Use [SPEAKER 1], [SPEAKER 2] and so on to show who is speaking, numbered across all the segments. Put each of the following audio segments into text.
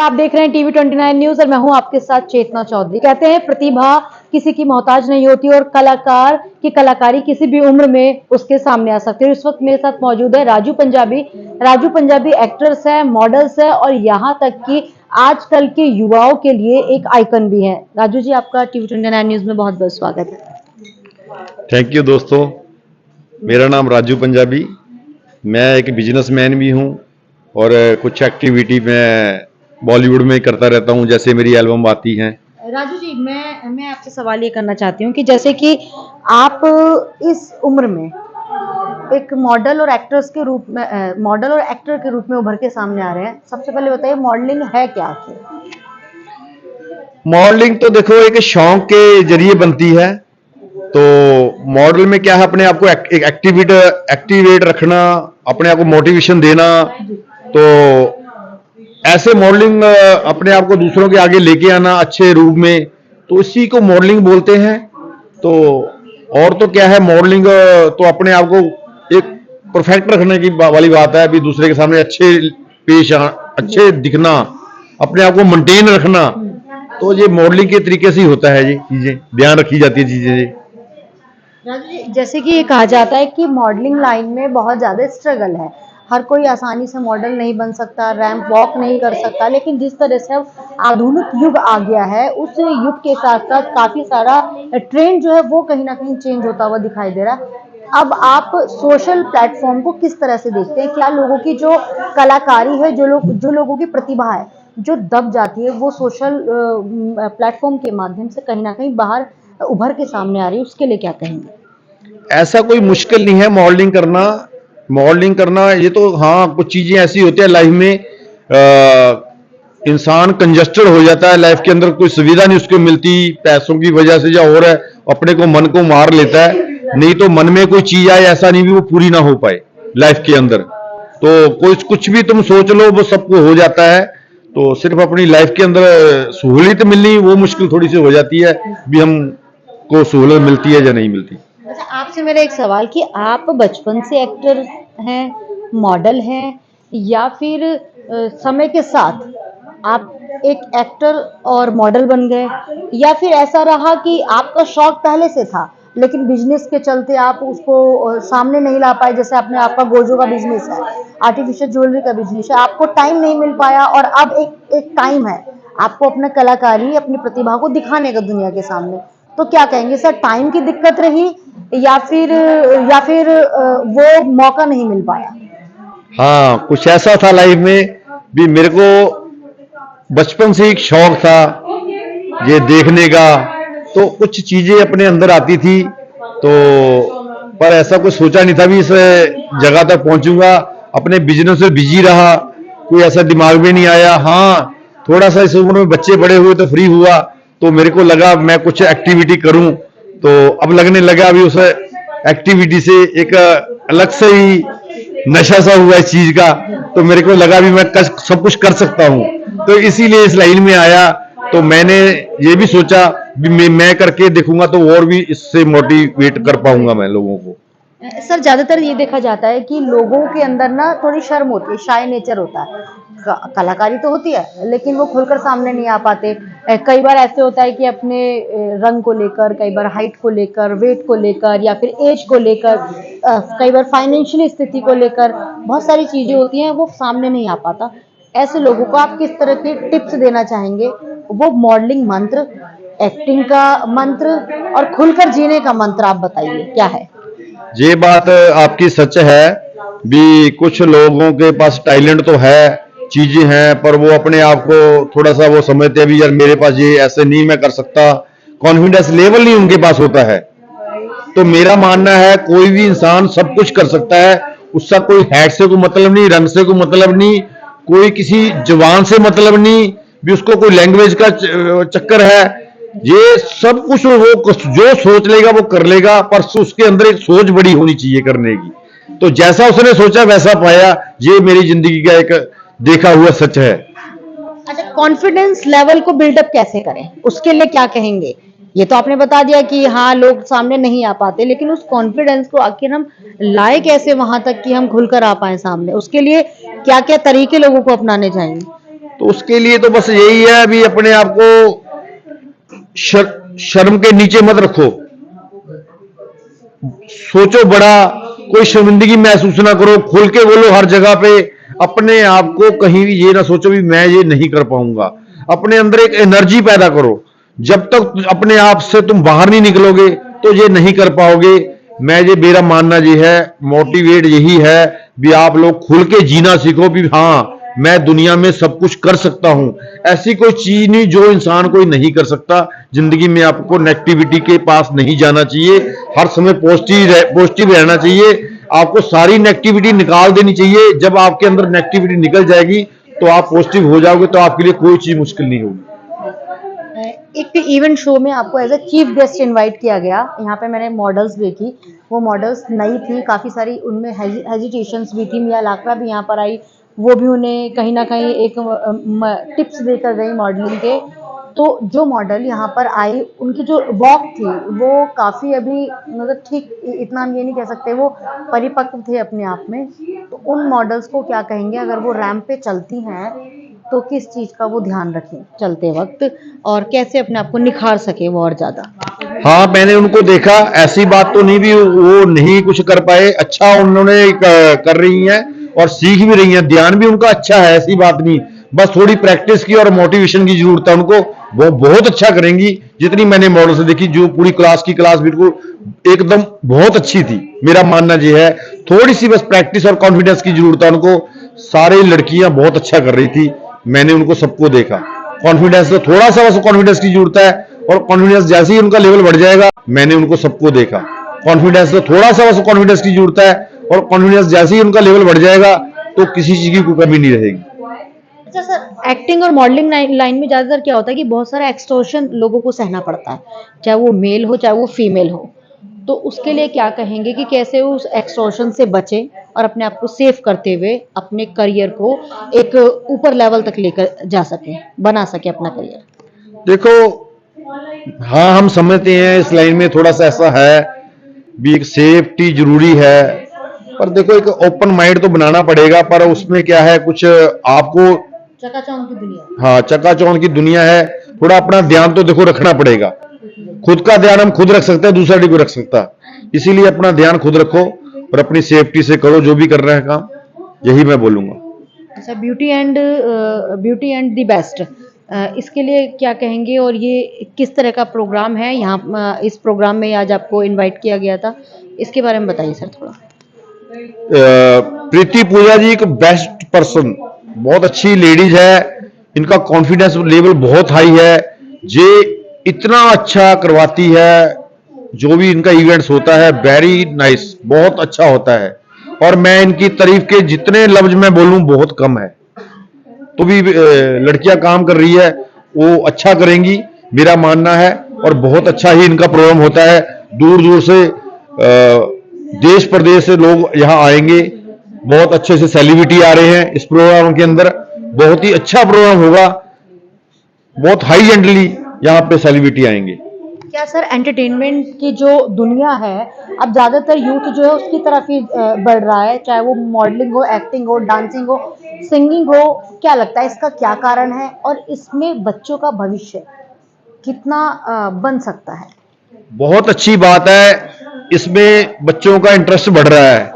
[SPEAKER 1] आप देख रहे हैं टीवी 29 न्यूज और मैं हूं आपके साथ चेतना चौधरी। कहते हैं प्रतिभा किसी की मोहताज नहीं होती और कलाकार की कलाकारी किसी भी उम्र में उसके सामने आ सकती है। इस वक्त मेरे साथ मौजूद है राजू पंजाबी। राजू पंजाबी एक्टर्स है, मॉडल्स है और यहाँ तक कि आजकल के युवाओं के लिए एक आइकन भी है। राजू जी, आपका टीवी 29 न्यूज में बहुत बहुत स्वागत है।
[SPEAKER 2] थैंक यू दोस्तों, मेरा नाम राजू पंजाबी। मैं एक बिजनेसमैन भी हूँ और कुछ एक्टिविटी मैं बॉलीवुड में करता रहता हूँ, जैसे मेरी एल्बम आती हैं।
[SPEAKER 1] राजू जी, मैं आपसे सवाल ये करना चाहती हूँ कि जैसे कि आप इस उम्र में एक मॉडल और एक्ट्रेस के रूप में मॉडल और एक्टर के रूप में उभर के सामने आ रहे हैं। सबसे पहले बताइए, मॉडलिंग है क्या आखिर?
[SPEAKER 2] मॉडलिंग तो देखो एक शौक के जरिए बनती है। तो मॉडल में क्या है, अपने आप को एक एक्टिवेट रखना, अपने आप को मोटिवेशन देना। तो ऐसे मॉडलिंग अपने आप को दूसरों के आगे लेके आना अच्छे रूप में, तो इसी को मॉडलिंग बोलते हैं। तो और तो क्या है, मॉडलिंग तो अपने आप को एक परफेक्ट रखने की वाली बात है। अभी दूसरे के सामने अच्छे दिखना, अपने आप को मेंटेन रखना, तो ये मॉडलिंग के तरीके से ही होता है। ये चीजें ध्यान रखी जाती है चीजें।
[SPEAKER 1] राजू जी, जैसे कि ये कहा जाता है कि मॉडलिंग लाइन में बहुत ज्यादा स्ट्रगल है। हर कोई आसानी से मॉडल नहीं बन सकता, रैंप वॉक नहीं कर सकता, लेकिन जिस तरह से अब आधुनिक युग आ गया है, उस युग के साथ साथ काफी सारा ट्रेंड जो है वो कहीं ना कहीं चेंज होता हुआ दिखाई दे रहा है। अब आप सोशल प्लेटफॉर्म को किस तरह से देखते हैं? क्या लोगों की जो कलाकारी है, जो लोगों की प्रतिभा है जो दब जाती है, वो सोशल प्लेटफॉर्म के माध्यम से कहीं ना कहीं बाहर उभर के सामने आ रही है? उसके लिए क्या कहेंगे?
[SPEAKER 2] ऐसा कोई मुश्किल नहीं है मॉडलिंग करना। मॉडलिंग करना ये तो, हाँ, कुछ चीजें ऐसी होती है लाइफ में, इंसान कंजस्टेड हो जाता है लाइफ के अंदर, कोई सुविधा नहीं उसको मिलती पैसों की वजह से, या और है, अपने को मन को मार लेता है। नहीं तो मन में कोई चीज आए, ऐसा नहीं भी वो पूरी ना हो पाए लाइफ के अंदर। तो कोई कुछ भी तुम सोच लो वो सबको हो जाता है। तो सिर्फ अपनी लाइफ के अंदर सहूलियत मिलनी वो मुश्किल थोड़ी सी हो जाती है, भी हम को सहूलियत मिलती है या नहीं मिलती।
[SPEAKER 1] अच्छा, आपसे मेरा एक सवाल कि आप बचपन से एक्टर हैं, मॉडल हैं, या फिर समय के साथ आप एक एक्टर और मॉडल बन गए, या फिर ऐसा रहा कि आपका शौक पहले से था लेकिन बिजनेस के चलते आप उसको सामने नहीं ला पाए? जैसे आपने, आपका गोजो का बिजनेस है, आर्टिफिशियल ज्वेलरी का बिजनेस है, आपको टाइम नहीं मिल पाया और अब एक टाइम है आपको अपना कलाकारी, अपनी प्रतिभा को दिखाने का दुनिया के सामने। तो क्या कहेंगे सर, टाइम की दिक्कत रही या फिर वो मौका नहीं मिल पाया?
[SPEAKER 2] हाँ, कुछ ऐसा था लाइफ में भी, मेरे को बचपन से एक शौक था ये देखने का। तो कुछ चीजें अपने अंदर आती थी, तो पर ऐसा कुछ सोचा नहीं था भी इस जगह तक पहुंचूंगा। अपने बिजनेस में बिजी रहा, कोई ऐसा दिमाग में नहीं आया। हाँ, थोड़ा सा इस उम्र में बच्चे बड़े हुए तो फ्री हुआ, तो मेरे को लगा मैं कुछ एक्टिविटी करूं। तो अब लगने लगा अभी उस एक्टिविटी से एक अलग से ही नशा सा हुआ इस चीज का। तो मेरे को लगा भी मैं सब कुछ कर सकता हूँ, तो इसीलिए इस लाइन में आया। तो मैंने ये भी सोचा भी मैं करके देखूंगा तो और भी इससे मोटिवेट कर पाऊंगा मैं लोगों को।
[SPEAKER 1] सर, ज्यादातर ये देखा जाता है कि लोगों के अंदर ना थोड़ी शर्म होती है, शाय नेचर होता है। कलाकारी तो होती है लेकिन वो खुलकर सामने नहीं आ पाते। कई बार ऐसे होता है कि अपने रंग को लेकर, कई बार हाइट को लेकर, वेट को लेकर, या फिर एज को लेकर, कई बार फाइनेंशियल स्थिति को लेकर बहुत सारी चीजें होती हैं, वो सामने नहीं आ पाता। ऐसे लोगों को आप किस तरह के टिप्स देना चाहेंगे? वो मॉडलिंग मंत्र, एक्टिंग का मंत्र और खुलकर जीने का मंत्र आप बताइए, क्या है?
[SPEAKER 2] ये बात आपकी सच है भी, कुछ लोगों के पास टैलेंट तो है, चीजें हैं, पर वो अपने आप को थोड़ा सा वो समझते हैं भी यार मेरे पास ये ऐसे नहीं, मैं कर सकता। कॉन्फिडेंस लेवल नहीं उनके पास होता है। तो मेरा मानना है कोई भी इंसान सब कुछ कर सकता है। उसका कोई हैट से कोई मतलब नहीं, रंग से कोई मतलब नहीं, कोई किसी जवान से मतलब नहीं भी, उसको कोई लैंग्वेज का चक्कर है। ये सब कुछ वो जो सोच लेगा वो कर लेगा, पर उसके अंदर एक सोच बड़ी होनी चाहिए करने की। तो जैसा उसने सोचा वैसा पाया, ये मेरी जिंदगी का एक देखा हुआ सच है।
[SPEAKER 1] अच्छा, कॉन्फिडेंस लेवल को बिल्डअप कैसे करें, उसके लिए क्या कहेंगे? ये तो आपने बता दिया कि हाँ, लोग सामने नहीं आ पाते, लेकिन उस कॉन्फिडेंस को आखिर हम लाए कैसे वहां तक कि हम खुलकर आ पाए सामने? उसके लिए क्या क्या तरीके लोगों को अपनाने चाहिए?
[SPEAKER 2] तो उसके लिए तो बस यही है, अभी अपने आप को शर्म के नीचे मत रखो, सोचो बड़ा, कोई शर्मिंदगी महसूस ना करो, खुल के बोलो हर जगह पे। अपने आप को कहीं भी ये ना सोचो भी मैं ये नहीं कर पाऊंगा। अपने अंदर एक एनर्जी पैदा करो। जब तक अपने आप से तुम बाहर नहीं निकलोगे तो ये नहीं कर पाओगे। मैं ये मेरा मानना ये है, मोटिवेट यही है भी आप लोग खुल के जीना सीखो भी हाँ मैं दुनिया में सब कुछ कर सकता हूं। ऐसी कोई चीज नहीं जो इंसान कोई नहीं कर सकता। जिंदगी में आपको नेगेटिविटी के पास नहीं जाना चाहिए, हर समय पॉजिटिव रहना चाहिए। आपको सारी नेगेटिविटी निकाल देनी चाहिए। जब आपके अंदर नेगेटिविटी निकल जाएगी तो आप पॉजिटिव हो जाओगे, तो आपके लिए कोई चीज मुश्किल नहीं होगी।
[SPEAKER 1] एक इवेंट शो में आपको as a chief guest invite किया गया। यहाँ पे मैंने मॉडल्स देखी, वो मॉडल्स नई थी, काफ़ी सारी उनमें हेजिटेशंस भी थी। मिया लाकड़ा भी यहाँ पर आई, वो भी उन्हें कहीं ना कहीं एक टिप्स देकर गई मॉडलिंग के। तो जो मॉडल यहाँ पर आई, उनकी जो वॉक थी वो काफ़ी अभी मतलब ठीक, इतना हम ये नहीं कह सकते वो परिपक्व थे अपने आप में। तो उन मॉडल्स को क्या कहेंगे अगर वो रैंप पे चलती हैं, तो किस चीज़ का वो ध्यान रखें चलते वक्त, और कैसे अपने आप को निखार सके वो और ज़्यादा?
[SPEAKER 2] हाँ, मैंने उनको देखा, ऐसी बात तो नहीं भी वो नहीं कुछ कर पाए, अच्छा उन्होंने कर रही हैं और सीख भी रही हैं। ध्यान भी उनका अच्छा है, ऐसी बात नहीं, बस थोड़ी प्रैक्टिस की और मोटिवेशन की जरूरत है उनको। वो बहुत अच्छा करेंगी। जितनी मैंने मॉडल से देखी, जो पूरी क्लास की क्लास बिल्कुल एकदम बहुत अच्छी थी। मेरा मानना ये है थोड़ी सी बस प्रैक्टिस और कॉन्फिडेंस की जरूरत है उनको। सारी लड़कियां बहुत अच्छा कर रही थी, मैंने उनको सबको देखा। कॉन्फिडेंस तो थोड़ा सा बस कॉन्फिडेंस की जरूरत है, और कॉन्फिडेंस जैसे ही उनका लेवल बढ़ जाएगा, मैंने उनको सबको देखा। कॉन्फिडेंस तो थोड़ा सा बस कॉन्फिडेंस की जरूरत है, और कॉन्फिडेंस जैसे ही उनका लेवल बढ़ जाएगा तो किसी चीज की कोई कमी नहीं रहेगी।
[SPEAKER 1] अच्छा सर, एक्टिंग और मॉडलिंग लाइन में ज़्यादातर क्या होता है कि बहुत सारा एक्सटॉर्शन लोगों को सहना पड़ता है, चाहे वो मेल हो चाहे वो फीमेल हो। तो उसके लिए क्या कहेंगे कि कैसे उस एक्सटॉर्शन से बचें और अपने आप को सेव करते हुए अपने करियर को एक ऊपर लेवल तक लेकर जा सकें, बना सके अपना करियर?
[SPEAKER 2] देखो, हाँ हम समझते हैं इस लाइन में थोड़ा सा ऐसा है भी एक सेफ्टी जरूरी है, पर देखो एक ओपन माइंड तो बनाना पड़ेगा। पर उसमें क्या है, कुछ आपको,
[SPEAKER 1] चकाचौंध की दुनिया।
[SPEAKER 2] हाँ चकाचौंध की दुनिया है, थोड़ा अपना ध्यान तो देखो रखना पड़ेगा। खुद का ध्यान हम खुद रख सकते हैं, दूसरा नहीं कोई रख सकता। इसीलिए अपना ध्यान खुद रखो और अपनी सेफ्टी से करो जो भी कर रहे हैं काम, यही मैं बोलूंगा।
[SPEAKER 1] अच्छा, ब्यूटी एंड द बेस्ट, इसके लिए क्या कहेंगे और ये किस तरह का प्रोग्राम है? यहाँ इस प्रोग्राम में आज आपको इनवाइट किया गया था, इसके बारे में बताइए सर थोड़ा।
[SPEAKER 2] प्रीति पूजा जी एक बेस्ट पर्सन, बहुत अच्छी लेडीज है। इनका कॉन्फिडेंस लेवल बहुत हाई है। ये इतना अच्छा करवाती है, जो भी इनका इवेंट्स होता है वेरी नाइस, बहुत अच्छा होता है। और मैं इनकी तारीफ के जितने लफ्ज मैं बोलूं बहुत कम है। तो भी लड़कियां काम कर रही है, वो अच्छा करेंगी मेरा मानना है। और बहुत अच्छा ही इनका प्रोग्राम होता है, दूर दूर से देश प्रदेश से लोग यहाँ आएंगे। बहुत अच्छे से सेलिब्रिटी आ रहे हैं इस प्रोग्राम के अंदर, बहुत ही अच्छा प्रोग्राम होगा। बहुत हाई एंडली यहाँ पे सेलिब्रिटी आएंगे।
[SPEAKER 1] क्या सर, एंटरटेनमेंट की जो दुनिया है अब ज़्यादातर यूथ जो है उसकी तरफ ही बढ़ रहा है, चाहे वो मॉडलिंग हो, एक्टिंग हो, डांसिंग हो, सिंगिंग हो, क्या लगता है इसका क्या कारण है और इसमें बच्चों का भविष्य कितना बन सकता है?
[SPEAKER 2] बहुत अच्छी बात है, इसमें बच्चों का इंटरेस्ट बढ़ रहा है।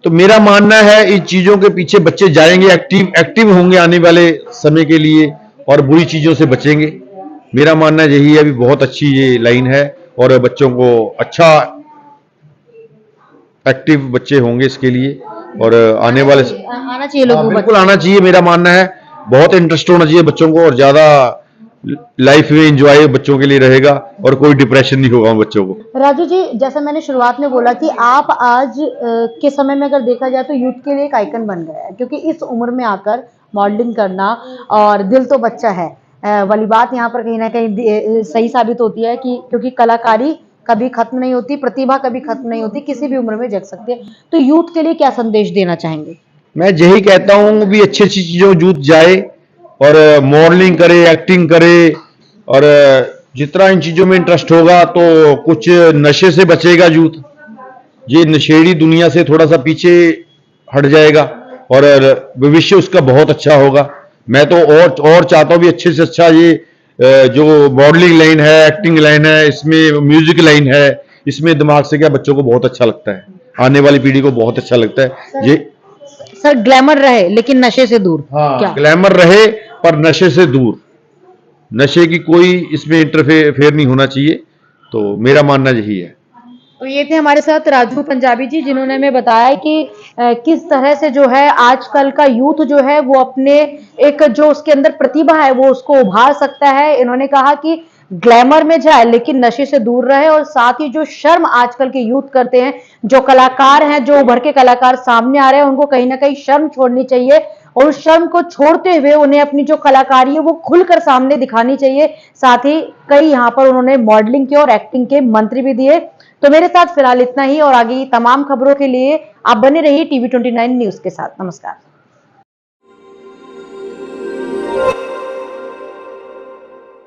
[SPEAKER 2] तो मेरा मानना है इन चीजों के पीछे बच्चे जाएंगे, एक्टिव होंगे आने वाले समय के लिए, और बुरी चीजों से बचेंगे। मेरा मानना यही है, भी बहुत अच्छी ये लाइन है, और बच्चों को अच्छा एक्टिव बच्चे होंगे इसके लिए। और आने वाले
[SPEAKER 1] आना चाहिए लोगों को,
[SPEAKER 2] बिल्कुल आना चाहिए, मेरा मानना है बहुत इंटरेस्ट होना चाहिए बच्चों को, और ज्यादा लाइफ में एंजॉय बच्चों के लिए रहेगा, और कोई डिप्रेशन नहीं होगा बच्चों को।
[SPEAKER 1] राजू जी, जैसा मैंने शुरुआत में बोला कि आप आज के समय में अगर देखा जाए तो यूथ के लिए एक आइकन बन गया है, क्योंकि इस उम्र में आकर मॉडलिंग करना, और दिल तो बच्चा है वाली बात यहाँ पर कहीं ना कहीं सही साबित होती है कि क्योंकि कलाकारी कभी खत्म नहीं होती, प्रतिभा कभी खत्म नहीं होती, किसी भी उम्र में जग सकती है। तो यूथ के लिए क्या संदेश देना चाहेंगे?
[SPEAKER 2] मैं यही कहता हूं भी अच्छी अच्छी चीजों यूथ जाए, और मॉडलिंग करे, एक्टिंग करे, और जितना इन चीजों में इंटरेस्ट होगा तो कुछ नशे से बचेगा यूथ। ये नशेड़ी दुनिया से थोड़ा सा पीछे हट जाएगा, और भविष्य उसका बहुत अच्छा होगा। मैं तो और चाहता हूँ भी अच्छे से अच्छा ये जो मॉडलिंग लाइन है, एक्टिंग लाइन है, इसमें म्यूजिक लाइन है, इसमें दिमाग से क्या बच्चों को बहुत अच्छा लगता है, आने वाली पीढ़ी को बहुत अच्छा लगता है ये।
[SPEAKER 1] सर ग्लैमर रहे लेकिन नशे से दूर।
[SPEAKER 2] हाँ,
[SPEAKER 1] क्या
[SPEAKER 2] ग्लैमर रहे पर नशे से दूर, नशे की कोई इसमें इंटरफेयर नहीं होना चाहिए, तो मेरा मानना यही है।
[SPEAKER 1] तो ये थे हमारे साथ राजू पंजाबी जी, जिन्होंने हमें बताया कि किस तरह से जो है आजकल का यूथ जो है वो अपने एक जो उसके अंदर प्रतिभा है वो उसको उभार सकता है। इन्होंने कहा कि ग्लैमर में जाए लेकिन नशे से दूर रहे, और साथ ही जो शर्म आजकल के यूथ करते हैं, जो कलाकार हैं, जो उभर के कलाकार सामने आ रहे हैं, उनको कहीं ना कहीं शर्म छोड़नी चाहिए, और उस शर्म को छोड़ते हुए उन्हें अपनी जो कलाकारी है वो खुलकर सामने दिखानी चाहिए। साथ ही कई यहाँ पर उन्होंने मॉडलिंग के और एक्टिंग के मंत्र भी दिए। तो मेरे साथ फिलहाल इतना ही, और आगे की तमाम खबरों के लिए आप बने रहिए TV29 न्यूज के साथ। नमस्कार।